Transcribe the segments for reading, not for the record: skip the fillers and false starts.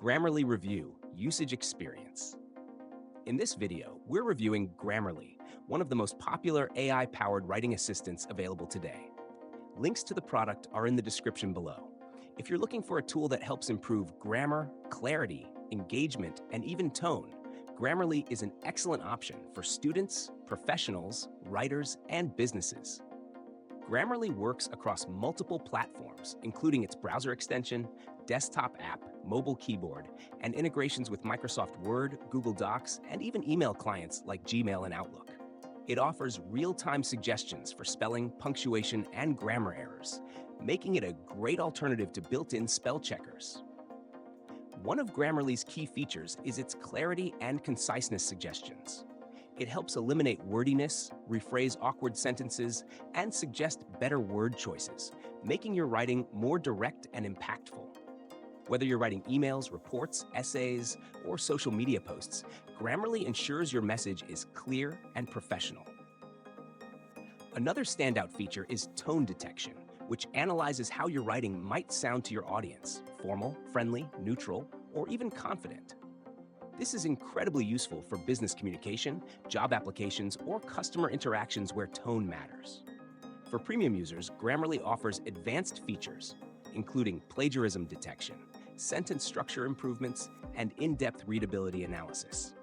Grammarly Review Usage Experience. In this video, we're reviewing Grammarly, one of the most popular AI-powered writing assistants available today. Links to the product are in the description below. If you're looking for a tool that helps improve grammar, clarity, engagement, and even tone, Grammarly is an excellent option for students, professionals, writers, and businesses. Grammarly works across multiple platforms, including its browser extension, desktop app, mobile keyboard, and integrations with Microsoft Word, Google Docs, and even email clients like Gmail and Outlook. It offers real-time suggestions for spelling, punctuation, and grammar errors, making it a great alternative to built-in spell checkers. One of Grammarly's key features is its clarity and conciseness suggestions. It helps eliminate wordiness, rephrase awkward sentences, and suggest better word choices, making your writing more direct and impactful. Whether you're writing emails, reports, essays, or social media posts, Grammarly ensures your message is clear and professional. Another standout feature is tone detection, which analyzes how your writing might sound to your audience: formal, friendly, neutral, or even confident. This is incredibly useful for business communication, job applications, or customer interactions where tone matters. For premium users, Grammarly offers advanced features, including plagiarism detection, sentence structure improvements, and in-depth readability analysis.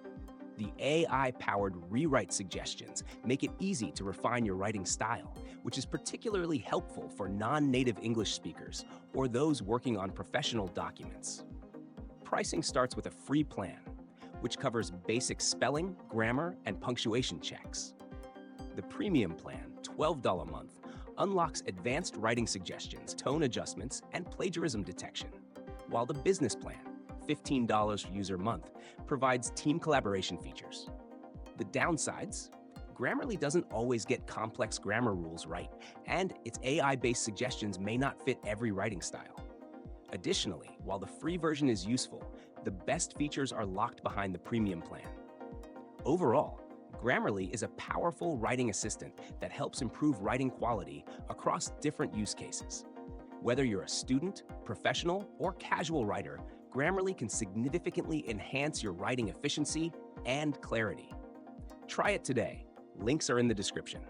The AI-powered rewrite suggestions make it easy to refine your writing style, which is particularly helpful for non-native English speakers or those working on professional documents. Pricing starts with a free plan, which covers basic spelling, grammar, and punctuation checks. The premium plan, $12 a month, unlocks advanced writing suggestions, tone adjustments, and plagiarism detection, while the business plan, $15 per user month, provides team collaboration features. The downsides: Grammarly doesn't always get complex grammar rules right, and its AI-based suggestions may not fit every writing style. Additionally, while the free version is useful, the best features are locked behind the premium plan. Overall, Grammarly is a powerful writing assistant that helps improve writing quality across different use cases. Whether you're a student, professional, or casual writer, Grammarly can significantly enhance your writing efficiency and clarity. Try it today. Links are in the description.